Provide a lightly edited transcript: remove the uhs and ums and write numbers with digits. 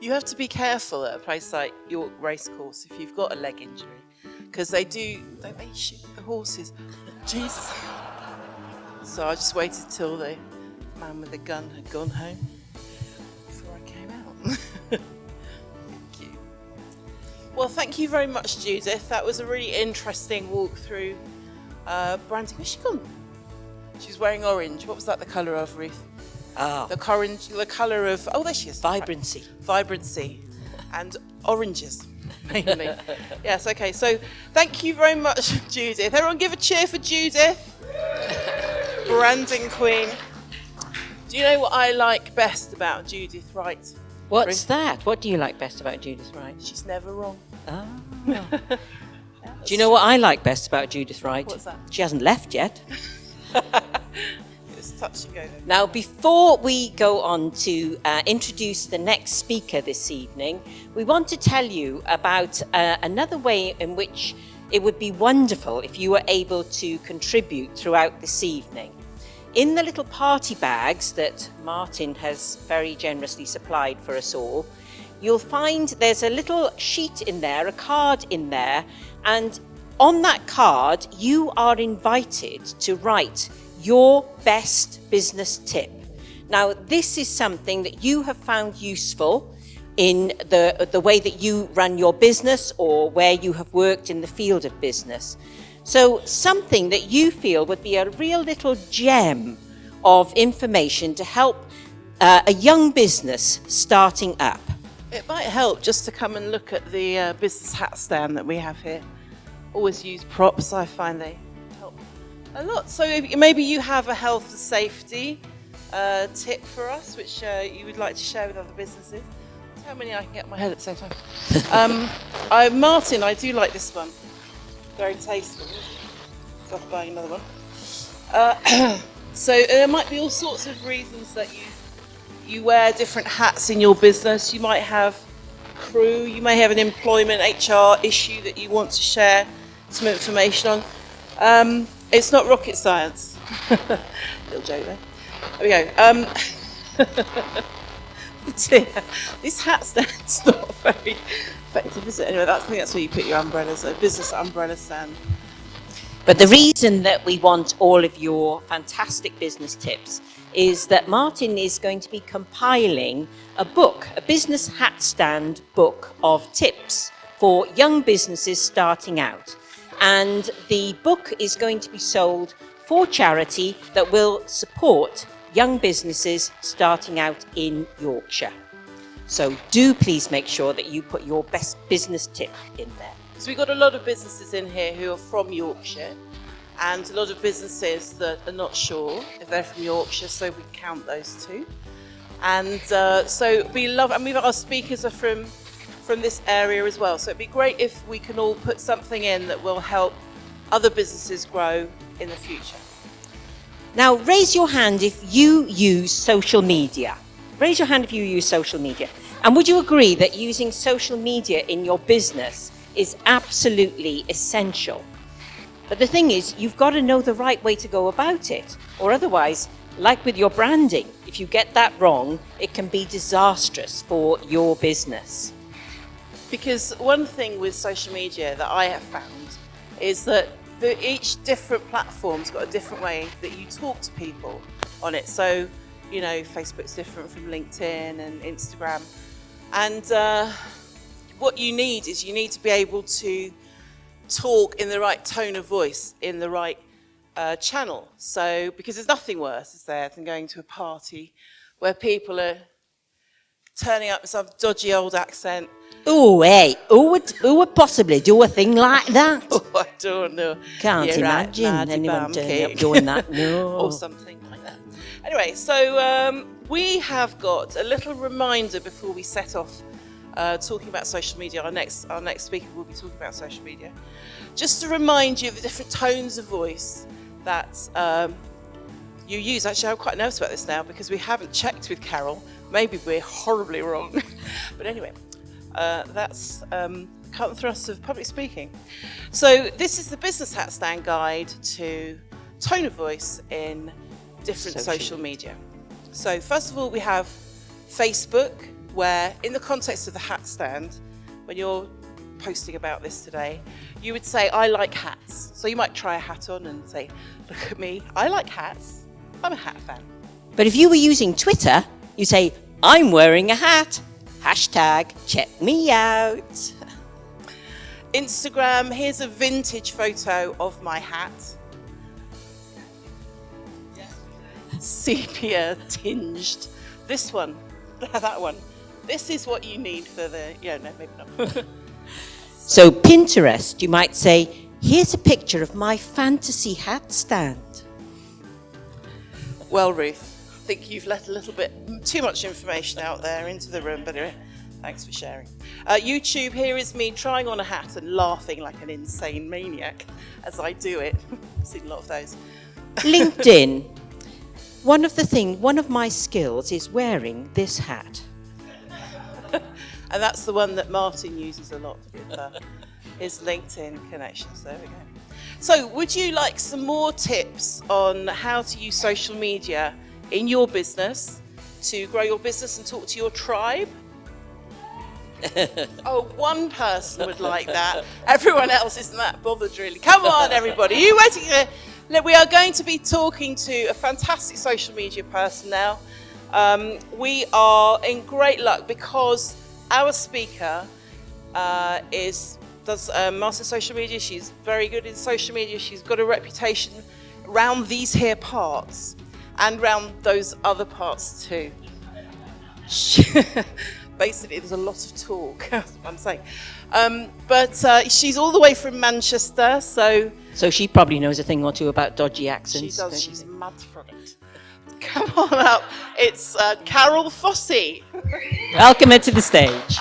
You have to be careful at a place like York Racecourse if you've got a leg injury, because don't they shoot the horses? Jesus. So I just waited till the man with the gun had gone home before I came out. Thank you. Well, thank you very much, Judith. That was a really interesting walk through branding. Where's she gone? She's wearing orange. What was that the colour of, Ruth? The colour of, there she is. Vibrancy. Vibrancy. And oranges, mainly. Yes, okay. So thank you very much, Judith. Everyone give a cheer for Judith. Branding queen. Do you know what I like best about Judith Wright? What's that? What do you like best about Judith Wright? She's never wrong. Oh. Do you know what I like best about Judith Wright? What's that? She hasn't left yet. It's touch and go then. Now, before we go on to introduce the next speaker this evening, we want to tell you about another way in which it would be wonderful if you were able to contribute throughout this evening. In the little party bags that Martin has very generously supplied for us all, you'll find there's a little sheet in there, a card in there, and on that card you are invited to write your best business tip. Now, this is something that you have found useful in the way that you run your business or where you have worked in the field of business. So something that you feel would be a real little gem of information to help a young business starting up. It might help just to come and look at the business hat stand that we have here. Always use props, I find they help a lot. So maybe you have a health and safety tip for us, which you would like to share with other businesses. How many I can get in my head at the same time. Martin, I do like this one. Very tasteful. So I'm buying another one. So there might be all sorts of reasons that you wear different hats in your business. You might have crew, you may have an employment HR issue that you want to share some information on. It's not rocket science. Little joke there. There we go. Dear, this hat stand's not very effective, is it? Anyway, I think that's where you put your umbrellas, a business umbrella stand. But the reason that we want all of your fantastic business tips is that Martin is going to be compiling a book, a business hat stand book of tips for young businesses starting out. And the book is going to be sold for charity that will support young businesses starting out in Yorkshire. So do please make sure that you put your best business tip in there. So we've got a lot of businesses in here who are from Yorkshire, and a lot of businesses that are not sure if they're from Yorkshire, so we count those too. And so we love, and our speakers are from this area as well. So it'd be great if we can all put something in that will help other businesses grow in the future. Now, raise your hand if you use social media. Raise your hand if you use social media. And would you agree that using social media in your business is absolutely essential? But the thing is, you've got to know the right way to go about it. Or otherwise, like with your branding, if you get that wrong, it can be disastrous for your business. Because one thing with social media that I have found is that each different platform's got a different way that you talk to people on it. So, you know, Facebook's different from LinkedIn and Instagram. And what you need is you need to be able to talk in the right tone of voice, in the right channel. So, because there's nothing worse, is there, than going to a party where people are turning up with some dodgy old accent. Oh, hey, who would possibly do a thing like that? Oh, I don't know. Can't imagine anyone turning up doing that. No. Or something like that. Anyway, so we have got a little reminder before we set off talking about social media. Our next speaker will be talking about social media. Just to remind you of the different tones of voice that you use. Actually, I'm quite nervous about this now because we haven't checked with Carol. Maybe we're horribly wrong. But anyway. That's the cut and thrust of public speaking. So this is the business hat stand guide to tone of voice in different social media. So first of all, we have Facebook, where, in the context of the hat stand, when you're posting about this today, you would say, I like hats. So you might try a hat on and say, look at me, I like hats. I'm a hat fan. But if you were using Twitter, you say, I'm wearing a hat. Hashtag check me out. Instagram, here's a vintage photo of my hat. Sepia tinged. This one, that one. This is what you need for the, no, maybe not. So Pinterest, you might say, here's a picture of my fantasy hat stand. Well, Ruth, I think you've let a little bit too much information out there into the room, but anyway, thanks for sharing. YouTube, here is me trying on a hat and laughing like an insane maniac as I do it. I've seen a lot of those. LinkedIn, one of my skills is wearing this hat. And that's the one that Martin uses a lot with his LinkedIn connections. There we go. So would you like some more tips on how to use social media in your business to grow your business and talk to your tribe? Oh, one person would like that. Everyone else isn't that bothered, really. Come on, everybody. Are you waiting? Look, we are going to be talking to a fantastic social media person now. We are in great luck because our speaker does master social media. She's very good in social media. She's got a reputation around these here parts and around those other parts too. Basically, there's a lot of talk, that's what I'm saying. But she's all the way from Manchester, so she probably knows a thing or two about dodgy accents. she does. She's mad for it. Come on up. It's Carol Fossey. Welcome her to the stage.